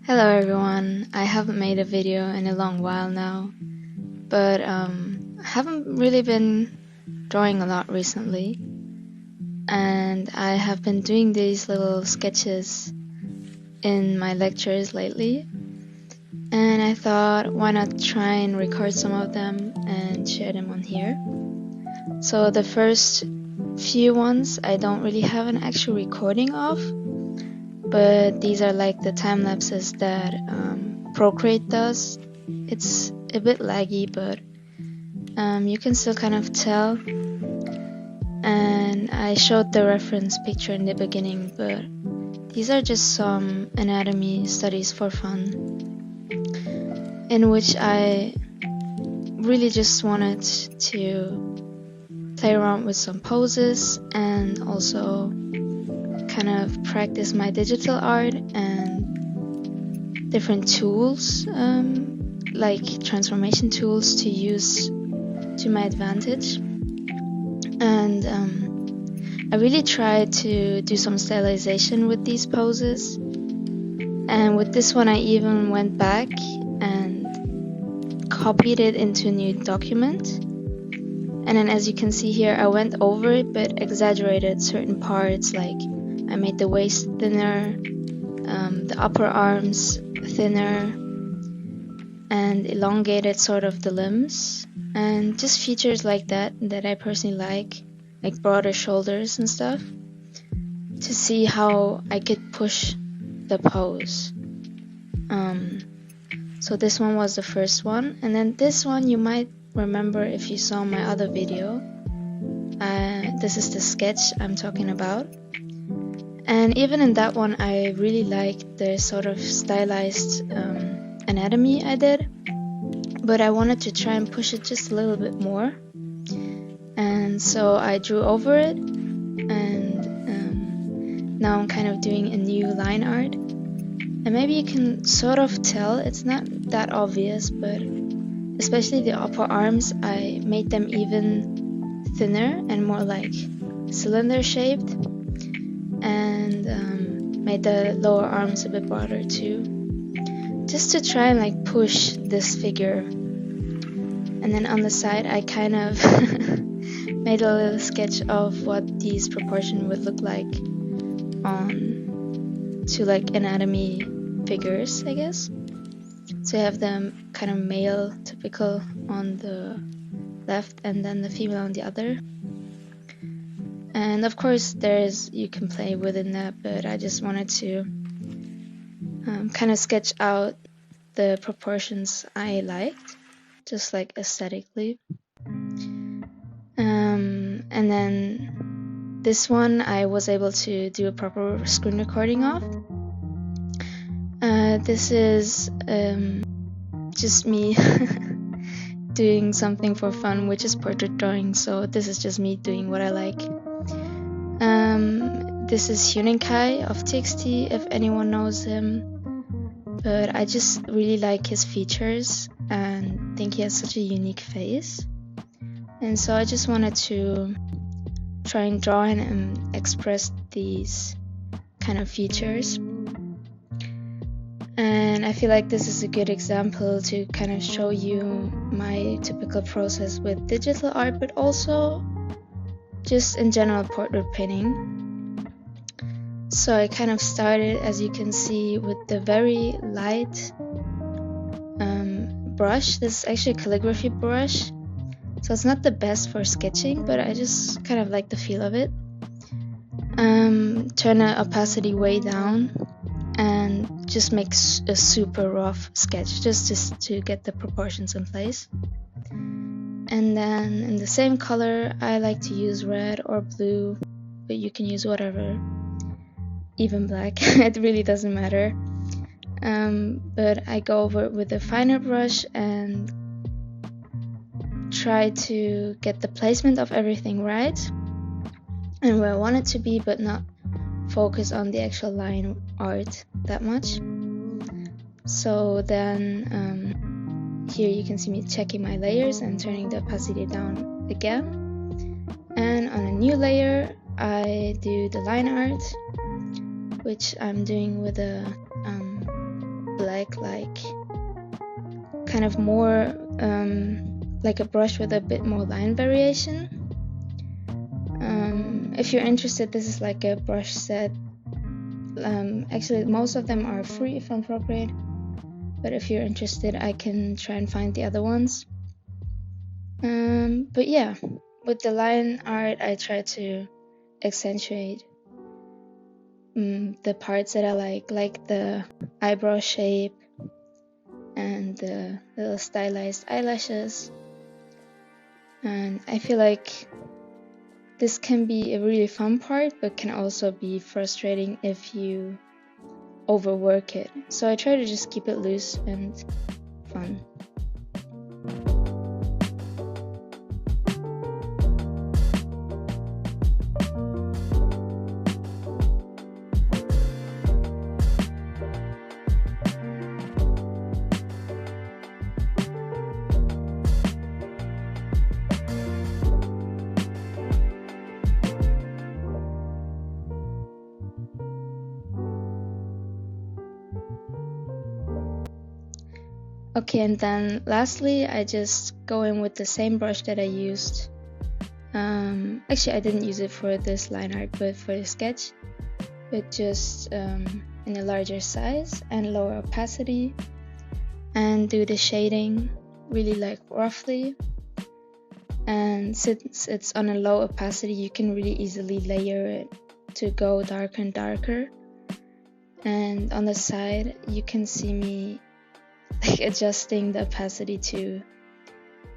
Hello everyone, I haven't made a video in a long while now, but I haven't really been drawing a lot recently, and I have been doing these little sketches in my lectures lately, and I thought why not try and record some of them and share them on here. So the first few ones I don't really have an actual recording of, but these are like the time lapses that Procreate does. It's a bit laggy, but you can still kind of tell. And I showed the reference picture in the beginning, but these are just some anatomy studies for fun, in which I really just wanted to play around with some poses and also kind of practice my digital art and different tools, like transformation tools, to use to my advantage. And I really tried to do some stylization with these poses, and with this one I even went back and copied it into a new document. And then, as you can see here, I went over it but exaggerated certain parts, like I made the waist thinner, the upper arms thinner, and elongated sort of the limbs, and just features like that I personally like broader shoulders and stuff, to see how I could push the pose. So this one was the first one, and then this one you might remember if you saw my other video. This is the sketch I'm talking about. And even in that one, I really liked the sort of stylized anatomy I did, but I wanted to try and push it just a little bit more. And so I drew over it, and now I'm kind of doing a new line art. And maybe you can sort of tell, it's not that obvious, but especially the upper arms, I made them even thinner and more like cylinder shaped, and made the lower arms a bit broader too, just to try and like push this figure. And then on the side I kind of made a little sketch of what these proportions would look like on to like anatomy figures, I guess. So you have them kind of male typical on the left and then the female on the other. And of course you can play within that, but I just wanted to kind of sketch out the proportions I liked, just like aesthetically. And then this one I was able to do a proper screen recording of. This is just me doing something for fun, which is portrait drawing, so this is just me doing what I like. This is Kai of TXT, if anyone knows him, but I just really like his features and think he has such a unique face, and so I just wanted to try and draw and express these kind of features. And I feel like this is a good example to kind of show you my typical process with digital art, but also just in general portrait painting. So I kind of started, as you can see, with the very light brush. This is actually a calligraphy brush, so it's not the best for sketching, but I just kind of like the feel of it. Turn the opacity way down and just make a super rough sketch, just to get the proportions in place. And then in the same color, I like to use red or blue, but you can use whatever, even black, it really doesn't matter. But I go over it with a finer brush and try to get the placement of everything right and where I want it to be, but not focus on the actual line art that much. So then here you can see me checking my layers and turning the opacity down again. And on a new layer I do the line art, which I'm doing with a black, like kind of more like a brush with a bit more line variation. If you're interested, this is like a brush set. Actually, most of them are free from Procreate, but if you're interested, I can try and find the other ones. But yeah, with the line art, I try to accentuate the parts that I like the eyebrow shape and the little stylized eyelashes. And I feel like this can be a really fun part, but can also be frustrating if you overwork it. So I try to just keep it loose and fun. Okay, and then lastly, I just go in with the same brush that I used. Actually, I didn't use it for this line art, but for the sketch, but just in a larger size and lower opacity, and do the shading really like roughly. And since it's on a low opacity, you can really easily layer it to go darker and darker. And on the side, you can see me like adjusting the opacity too,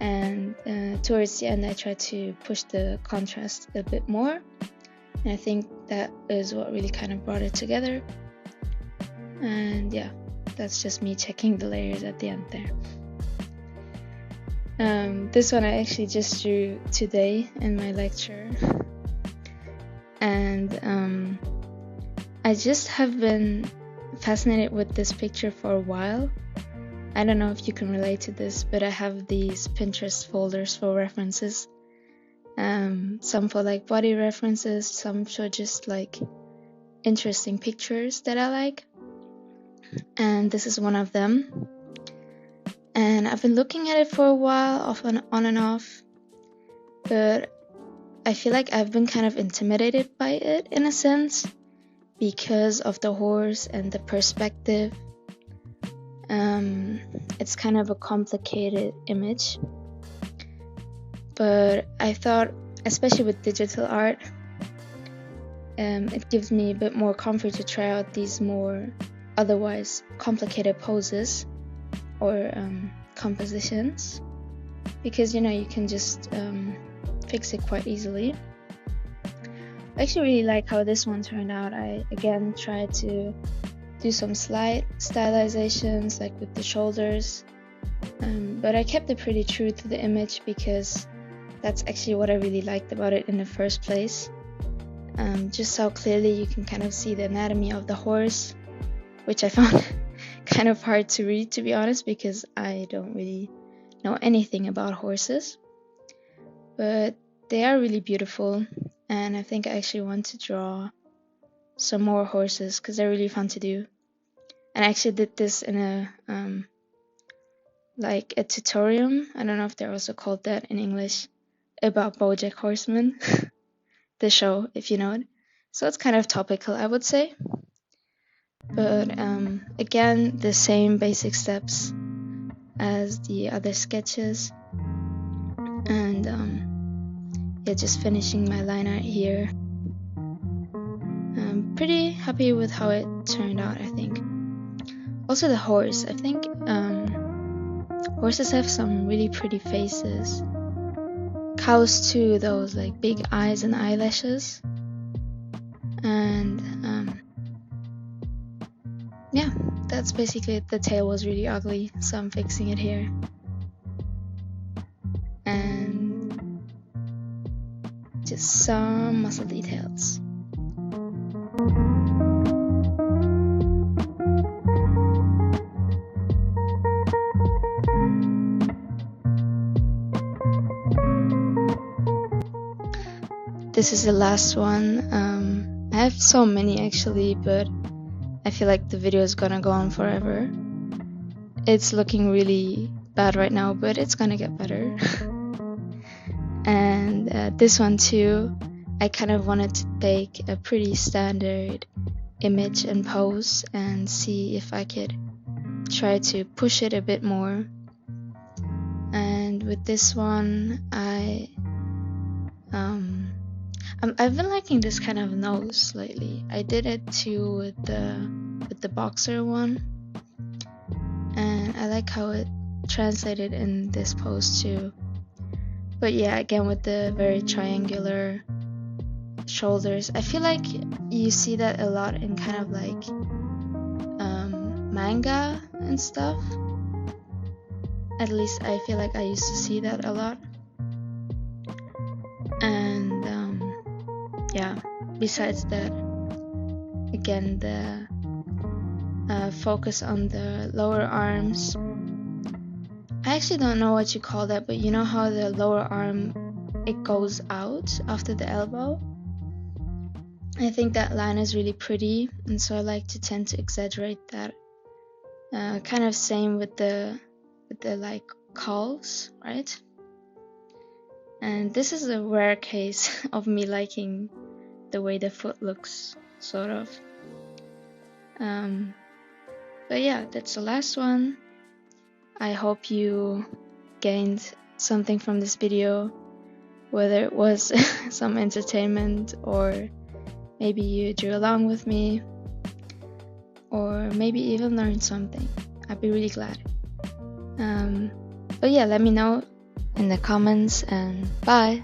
and towards the end I try to push the contrast a bit more, and I think that is what really kind of brought it together. And yeah, that's just me checking the layers at the end there. This one I actually just drew today in my lecture, and I just have been fascinated with this picture for a while. I don't know if you can relate to this, but I have these Pinterest folders for references. Some for like body references, some for just like interesting pictures that I like. And this is one of them. And I've been looking at it for a while, on and off. But I feel like I've been kind of intimidated by it in a sense, because of the horse and the perspective. It's kind of a complicated image, but I thought, especially with digital art, it gives me a bit more comfort to try out these more otherwise complicated poses or compositions, because you can just fix it quite easily. I actually really like how this one turned out. I again tried to do some slight stylizations, like with the shoulders, but I kept it pretty true to the image, because that's actually what I really liked about it in the first place. Just how clearly you can kind of see the anatomy of the horse, which I found kind of hard to read, to be honest, because I don't really know anything about horses. But they are really beautiful, and I think I actually want to draw some more horses because they're really fun to do. And I actually did this in a like a tutorial, I don't know if they're also called that in English, about BoJack Horseman, the show, if you know it. So it's kind of topical, I would say. But again, the same basic steps as the other sketches, and yeah, just finishing my line art here. I'm pretty happy with how it turned out, I think. Also the horse, I think horses have some really pretty faces. Cows too, those like big eyes and eyelashes. And yeah, that's basically it. The tail was really ugly, so I'm fixing it here. And just some muscle details. This is the last one. I have so many actually, but I feel like the video is gonna go on forever. it's looking really bad right now, but it's gonna get better. And this one too, I kind of wanted to take a pretty standard image and pose and see if I could try to push it a bit more. And with this one, I've been liking this kind of nose lately. I did it too with the boxer one, and I like how it translated in this pose too. But yeah, again with the very triangular shoulders, I feel like you see that a lot in kind of like manga and stuff. At least I feel like I used to see that a lot. And yeah, besides that, again the focus on the lower arms. I actually don't know what you call that, but you know how the lower arm, it goes out after the elbow? I think that line is really pretty, and so I like to tend to exaggerate that. Kind of same with the like calls, right? And this is a rare case of me liking the way the foot looks, sort of. But yeah, that's the last one. I hope you gained something from this video, whether it was some entertainment, or maybe you drew along with me, or maybe even learned something. I'd be really glad. But yeah, let me know in the comments, and bye!